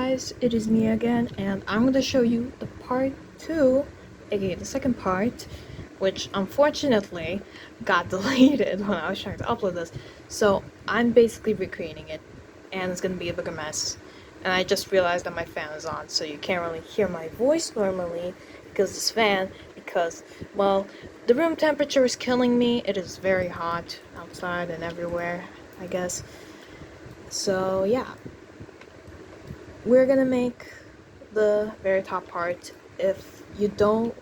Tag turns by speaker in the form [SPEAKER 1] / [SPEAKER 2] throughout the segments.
[SPEAKER 1] guys, it is me again, and I'm going to show you the part 2, aka the second part, which unfortunately got deleted when I was trying to upload this. So I'm basically recreating it, and it's going to be a bigger mess. And I just realized that my fan is on, so you can't really hear my voice normally because this fan, because, well, the room temperature is killing me. It is very hot outside and everywhere, I guess. So yeah. We're gonna make the very top part. If you don't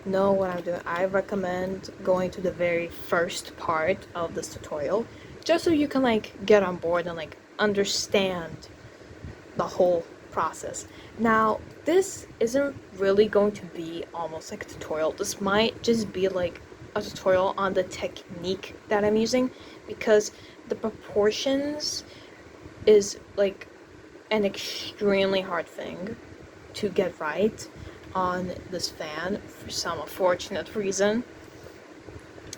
[SPEAKER 1] know what I'm doing, I recommend going to the very first part of this tutorial, just so you can get on board and understand the whole process. Now, this isn't really going to be almost like a tutorial. This might just be like a tutorial on the technique that I'm using, because the proportions is an extremely hard thing to get right on this fan for some unfortunate reason.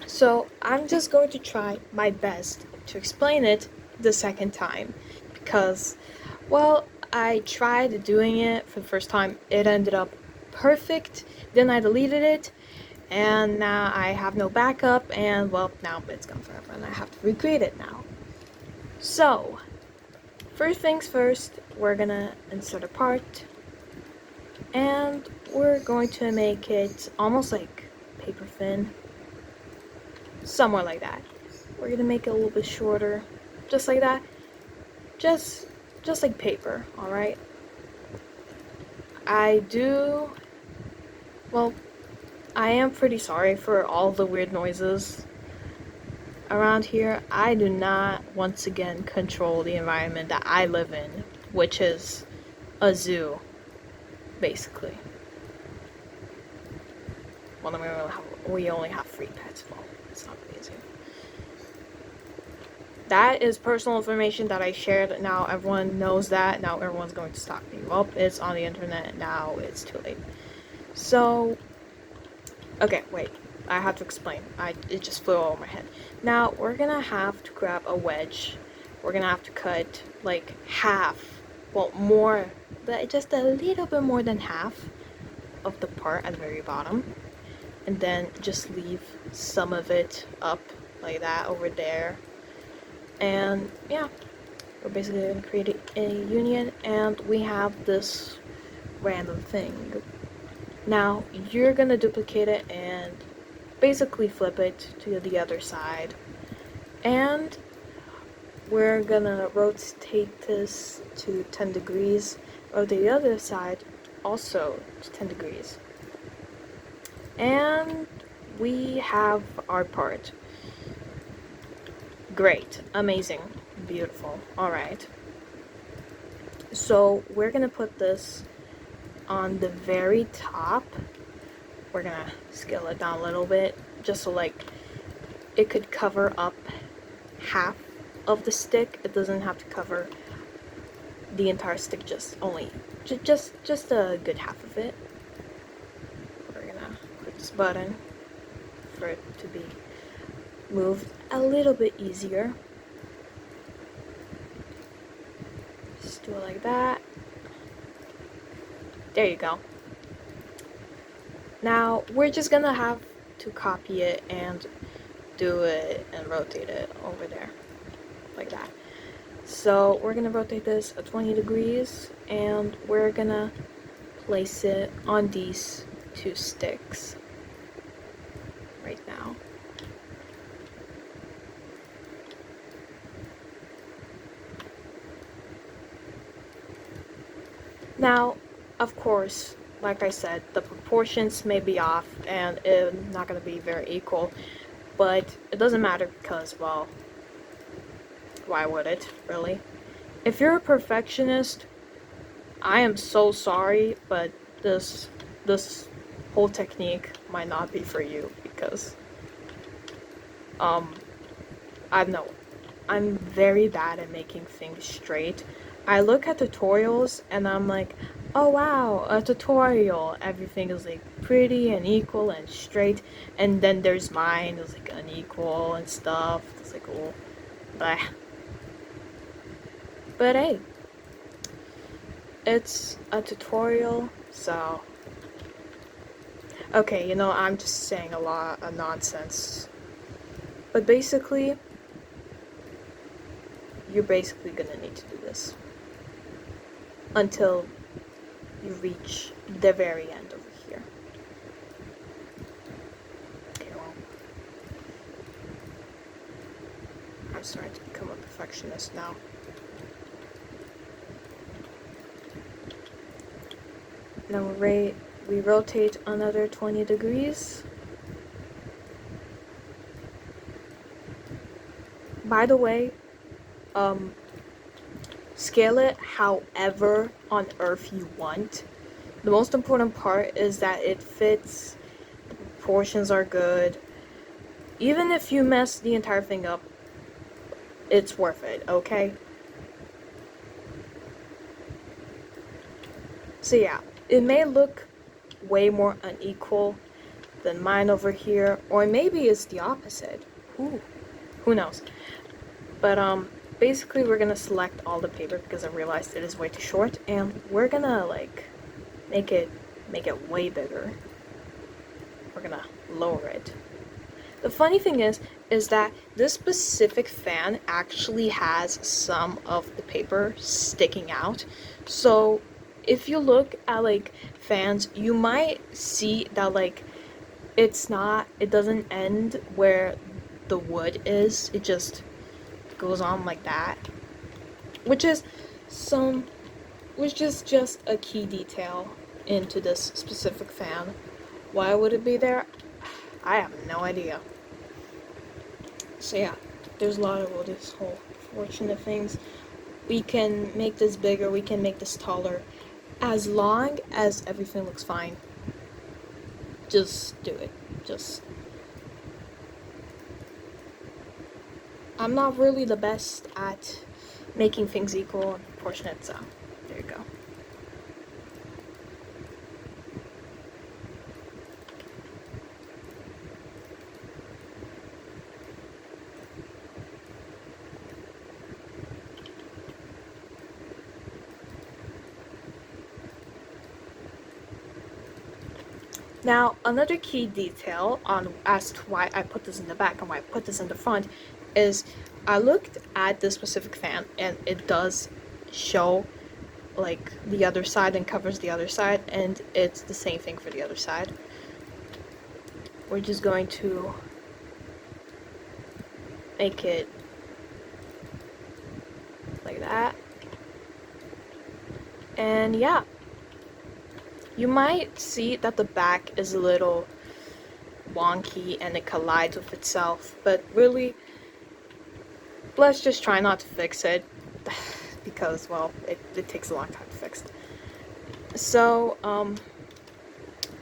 [SPEAKER 1] So I'm just going to try my best to explain it the second time, because, well, I tried doing it for the first time, it ended up perfect, then I deleted it, and now I have no backup, and well, now it's gone forever and I have to recreate it now. So first things first, we're gonna insert a part, and we're going to make it almost like paper thin, somewhere like that. We're gonna make it a little bit shorter, just like that, just like paper. All right. I am pretty sorry for all the weird noises around here. I do not, once again, control the environment that I live in, which is a zoo, basically. Well, then we only have 3 pets. Well, it's not really a zoo. That is personal information that I shared. Now everyone knows that. Now everyone's going to stalk me. Well, it's on the internet. Now it's too late. So, okay, wait. I have to explain. It just flew over my head. Now, we're gonna have to grab a wedge. We're gonna have to cut half, well, more, just a little bit more than half of the part at the very bottom, and then just leave some of it up like that over there. And yeah, we're basically gonna create a union, and we have this random thing. Now, you're gonna duplicate it and basically flip it to the other side, and we're gonna rotate this to 10 degrees, rotate the other side also to 10 degrees, and we have our part. Great, amazing, beautiful. Alright, so we're gonna put this on the very top. We're gonna scale it down a little bit, just so it could cover up half of the stick. It doesn't have to cover the entire stick, just a good half of it. We're gonna click this button for it to be moved a little bit easier. Just do it like that. There you go. Now, we're just gonna have to copy it and do it and rotate it over there, like that. So, we're gonna rotate this at 20 degrees, and we're gonna place it on these 2 sticks right now. Now, of course, like I said, the proportions may be off and it's not going to be very equal, but it doesn't matter because, well, why would it, really? If you're a perfectionist, I am so sorry, but this whole technique might not be for you, because, I know, I'm very bad at making things straight. I look at tutorials and I'm like, oh wow, a tutorial, everything is pretty and equal and straight, and then there's mine, it's unequal and stuff. It's oh, blah. But hey, it's a tutorial, so okay, you know, I'm just saying a lot of nonsense. But basically, you're basically gonna need to do this until you reach the very end over here. Okay, well, I'm starting to become a perfectionist now. Now we rotate another 20 degrees. By the way, scale it however on earth you want. The most important part is that it fits, the proportions are good. Even if you mess the entire thing up, it's worth it, okay? So yeah, it may look way more unequal than mine over here, or maybe it's the opposite. Ooh, who knows? But basically we're gonna select all the paper because I realized it is way too short, and we're gonna like make it way bigger. We're gonna lower it. The funny thing is that this specific fan actually has some of the paper sticking out. So if you look at like fans, you might see that like it doesn't end where the wood is. It just goes on like that. Which is just a key detail into this specific fan. Why would it be there? I have no idea. So yeah, there's a lot of all these whole fortunate things. We can make this bigger, we can make this taller. As long as everything looks fine, just do it. I'm not really the best at making things equal and proportionate, so there you go. Now, another key detail on as to why I put this in the back and why I put this in the front is I looked at this specific fan and it does show like the other side and covers the other side, and it's the same thing for the other side. We're just going to make it like that. And yeah, you might see that the back is a little wonky and it collides with itself, but really, let's just try not to fix it because, well, it takes a long time to fix. So,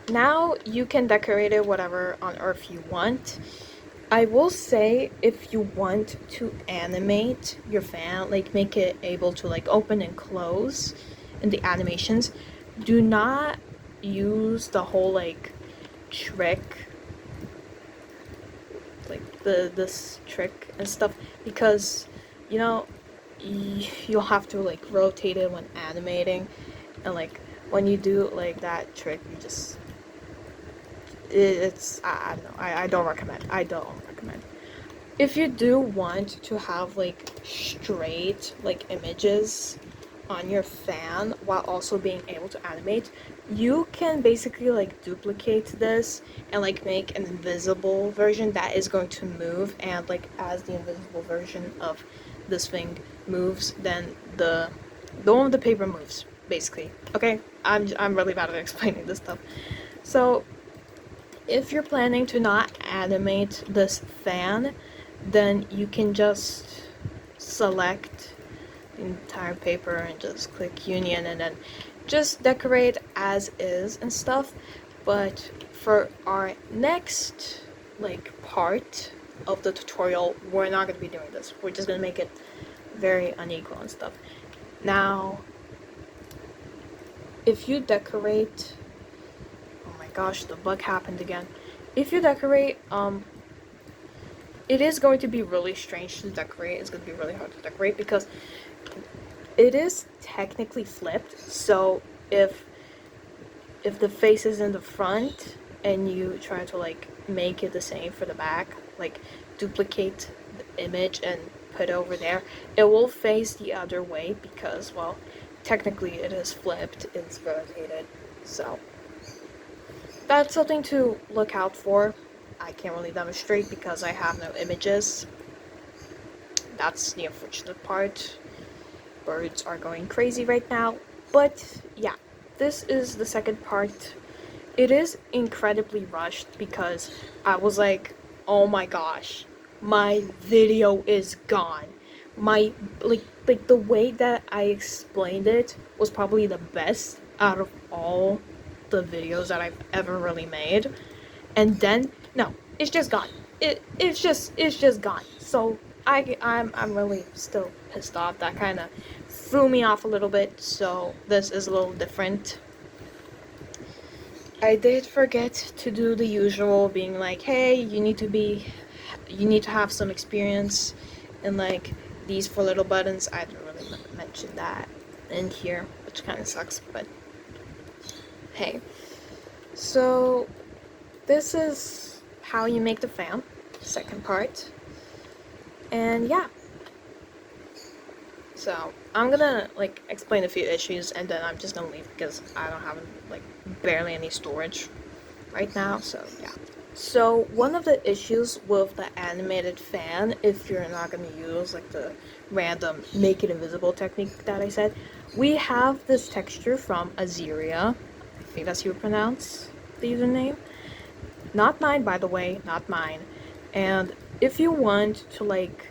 [SPEAKER 1] now you can decorate it whatever on earth you want. I will say, if you want to animate your fan, like make it able to like open and close in the animations, do not use the whole like trick, like this trick and stuff, because you know you'll have to like rotate it when animating, and like when you do like that trick, you just it's I don't know, I don't recommend. If you do want to have like straight like images on your fan while also being able to animate, you can basically like duplicate this and like make an invisible version that is going to move, and like as the invisible version of this thing moves, then the one with the paper moves, basically. Okay, I'm really bad at explaining this stuff. So if you're planning to not animate this fan, then you can just select the entire paper and just click union and then just decorate as is and stuff. But for our next like part of the tutorial, we're not going to be doing this. We're just going to make it very unequal and stuff. Now, if you decorate, oh my gosh, the bug happened again. If you decorate, it is going to be really strange to decorate. It's going to be really hard to decorate because it is technically flipped. So if the face is in the front and you try to like make it the same for the back, like duplicate the image and put it over there, it will face the other way because, well, technically it is flipped, it's rotated. So that's something to look out for. I can't really demonstrate because I have no images. That's the unfortunate part. Birds are going crazy right now. But yeah, this is the second part. It is incredibly rushed because I was like, oh my gosh, my video is gone. My like the way that I explained it was probably the best out of all the videos that I've ever really made. And then no, it's just gone. It's just gone. So I'm really still pissed off. That kind of threw me off a little bit. So this is a little different. I did forget to do the usual, being like, hey, you need to have some experience in like these 4 little buttons. I didn't really mention that in here, which kind of sucks, but hey. So this is how you make the fan, second part. And yeah. So I'm gonna like explain a few issues and then I'm just gonna leave because I don't have like barely any storage right now. So yeah. So one of the issues with the animated fan, if you're not gonna use like the random make it invisible technique that I said, we have this texture from Azeria. I think that's how you pronounce the username. Not mine, by the way, not mine. And if you want to like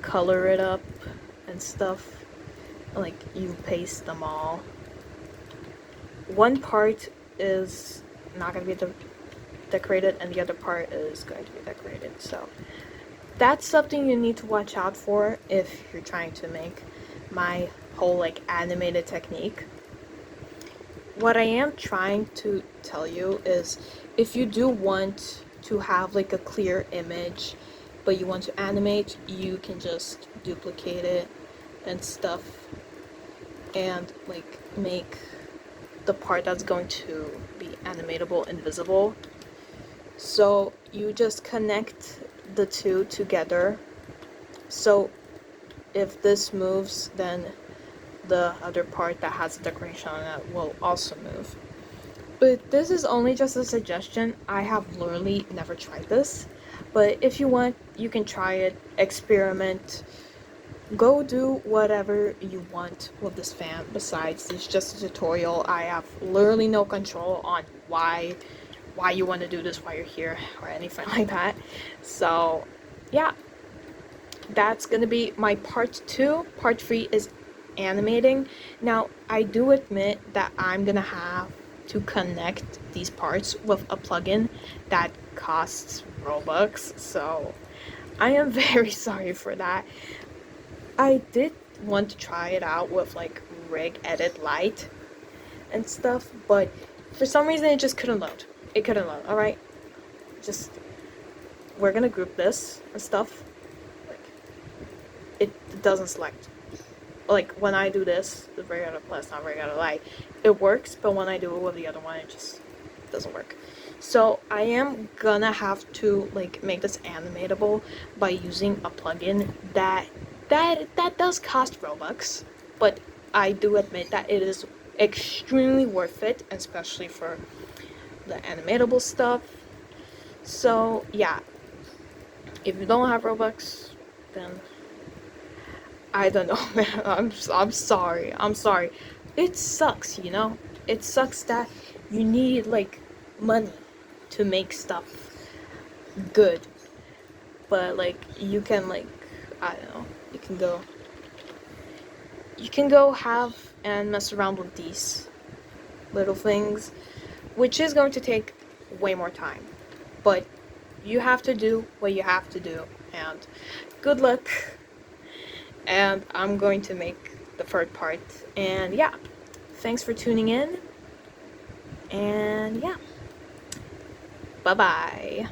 [SPEAKER 1] color it up and stuff, like you paste them all. One part is not going to be decorated and the other part is going to be decorated. So that's something you need to watch out for if you're trying to make my whole like animated technique. What I am trying to tell you is if you do want to have like a clear image but you want to animate, you can just duplicate it and stuff and like make the part that's going to be animatable invisible. So you just connect the two together, so if this moves then the other part that has the decoration on it will also move. But this is only just a suggestion. I have literally never tried this, but if you want you can try it, experiment, go do whatever you want with this fan. Besides, it's just a tutorial. I have literally no control on why you want to do this while you're here or anything like that. So yeah, that's gonna be my part 2. Part 3 is animating. Now I do admit that I'm gonna have to connect these parts with a plugin that costs Robux, so I am very sorry for that. I did want to try it out with like Rig Edit Lite and stuff, but for some reason it just couldn't load. It couldn't load. Alright, just we're gonna group this and stuff. Like it doesn't select. Like when I do this, the Rig Edit Plus, not Rig Edit Lite, it works, but when I do it with the other one, it just doesn't work. So I am gonna have to like make this animatable by using a plugin that does cost Robux, but I do admit that it is extremely worth it, especially for the animatable stuff. So yeah, if you don't have Robux, then I don't know, man. I'm sorry. I'm sorry. It sucks, you know? It sucks that you need like money to make stuff good. But like you can like, I don't know, you can go have and mess around with these little things, which is going to take way more time. But you have to do what you have to do, and good luck. And I'm going to make the third part. And yeah, thanks for tuning in. And yeah, bye bye.